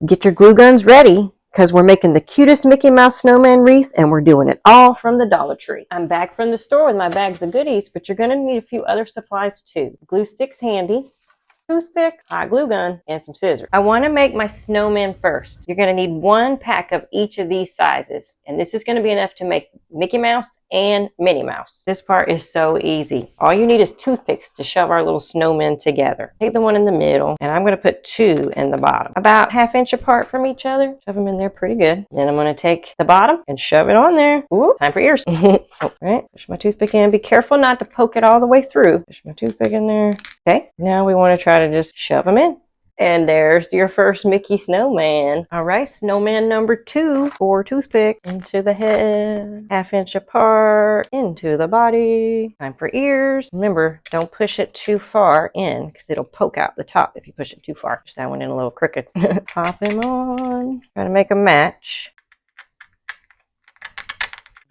Get your glue guns ready, because we're making the cutest Mickey Mouse snowman wreath, and we're doing it all from the Dollar Tree. I'm back from the store with my bags of goodies, but you're going to need a few other supplies too. Glue sticks handy, toothpick, hot glue gun, and some scissors. I want to make my snowman first. You're going to need 1 pack of each of these sizes, and this is going to be enough to make Mickey Mouse and Minnie Mouse. This part is so easy. All you need is toothpicks to shove our little snowmen together. Take the one in the middle, and I'm going to put 2 in the bottom, about 1/2 inch apart from each other. Shove them in there pretty good. Then I'm going to take the bottom and shove it on there. Ooh, time for ears. All right, push my toothpick in. Be careful not to poke it all the way through. Push my toothpick in there. Okay, now we want to try to just shove them in. And there's your first Mickey snowman. All right, snowman number 2. 4 toothpicks into the head, 1/2 inch apart, into the body. Time for ears. Remember, don't push it too far in because it'll poke out the top if you push it too far. Just that one in a little crooked. Pop him on. Try to make a match.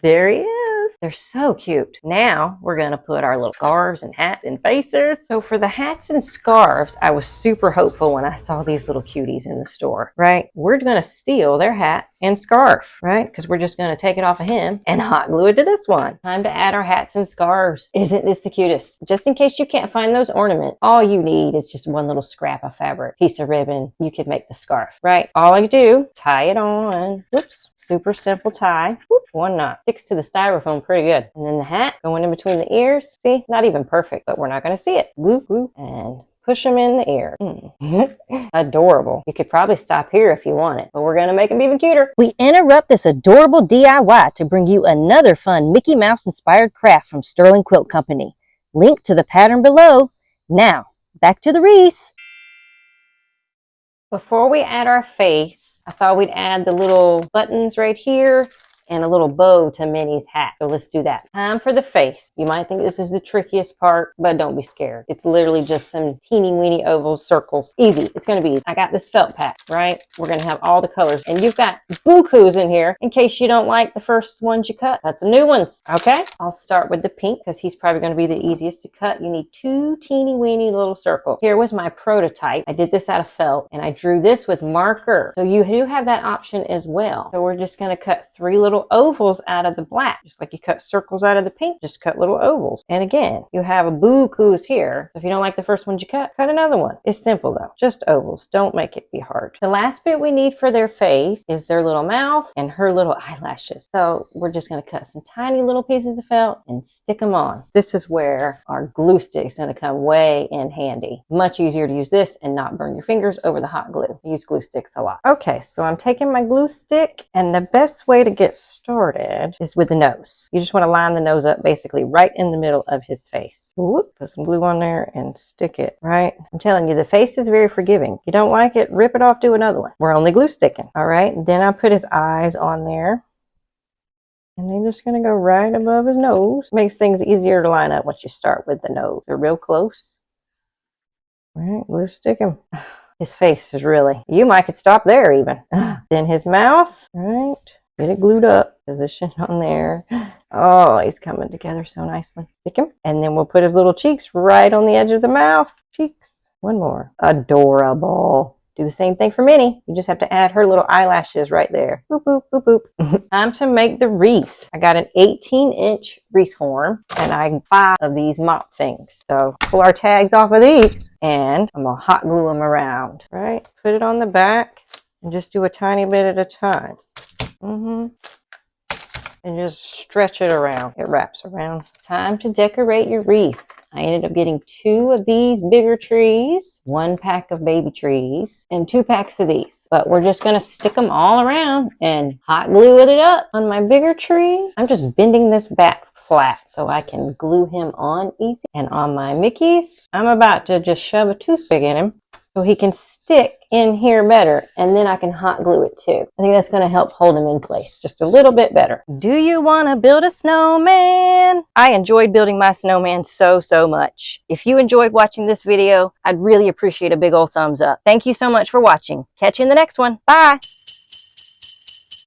There he is. They're so cute. Now we're going to put our little scarves and hats and faces. So for the hats and scarves, I was super hopeful when I saw these little cuties in the store, right? We're going to steal their hat and scarf, right? Because we're just going to take it off of him and hot glue it to this one. Time to add our hats and scarves. Isn't this the cutest? Just in case you can't find those ornaments, all you need is just one little scrap of fabric, piece of ribbon. You could make the scarf, right? All I do, tie it on. Whoops. Super simple tie. Whoop, 1 knot. Sticks to the styrofoam pretty good. And then the hat going in between the ears. See, not even perfect, but we're not going to see it. Whoop, whoop, and push them in the ear. Adorable. You could probably stop here if you wanted, but we're going to make them even cuter. We interrupt this adorable DIY to bring you another fun Mickey Mouse inspired craft from Sterling Quilt Company. Link to the pattern below. Now, back to the wreath. Before we add our face, I thought we'd add the little buttons right here and a little bow to Minnie's hat. So let's do that. Time for the face. You might think this is the trickiest part, but don't be scared. It's literally just some teeny weeny ovals, circles. Easy. It's going to be easy. I got this felt pack, right? We're going to have all the colors. And you've got bukus in here in case you don't like the first ones you cut. Cut some new ones, okay? I'll start with the pink because he's probably going to be the easiest to cut. You need 2 teeny weeny little circles. Here was my prototype. I did this out of felt and I drew this with marker. So you do have that option as well. So we're just going to cut 3 little ovals out of the black, just like you cut circles out of the pink. Just cut little ovals. And again, you have a bukus here. So if you don't like the first ones you cut another one. It's simple though, just ovals. Don't make it be hard. The last bit we need for their face is their little mouth and her little eyelashes. So we're just going to cut some tiny little pieces of felt and stick them on. This is where our glue stick is going to come way in handy. Much easier to use this and not burn your fingers over the hot glue. I use glue sticks a lot. Okay, so I'm taking my glue stick, and the best way to get started is with the nose. You just want to line the nose up basically right in the middle of his face. Whoop, put some glue on there and stick it, right? I'm telling you, the face is very forgiving. If you don't like it, rip it off, do another one. We're only glue sticking, all right? Then I put his eyes on there. And they're just going to go right above his nose. Makes things easier to line up once you start with the nose. They're real close. All right, glue stick him. His face is really, you might could stop there even. Then his mouth, all right? Get it glued up, position on there. Oh, he's coming together so nicely. Stick him. And then we'll put his little cheeks right on the edge of the mouth. Cheeks. One more. Adorable. Do the same thing for Minnie. You just have to add her little eyelashes right there. Boop, boop, boop, boop. Time to make the wreath. I got an 18-inch wreath form, and I have 5 of these mop things. So pull our tags off of these, and I'm going to hot glue them around. Right? Put it on the back, and just do a tiny bit at a time. And just stretch it around. It wraps around. Time to decorate your wreath. I ended up getting 2 of these bigger trees, 1 pack of baby trees, and 2 packs of these. But we're just going to stick them all around and hot glue it up. On my bigger tree, I'm just bending this back flat so I can glue him on easy. And on my Mickeys, I'm about to just shove a toothpick in him so he can stick in here better, and then I can hot glue it too. I think that's going to help hold him in place just a little bit better. Do you want to build a snowman? I enjoyed building my snowman so much. If you enjoyed watching this video, I'd really appreciate a big old thumbs up. Thank you so much for watching. Catch you in the next one. Bye!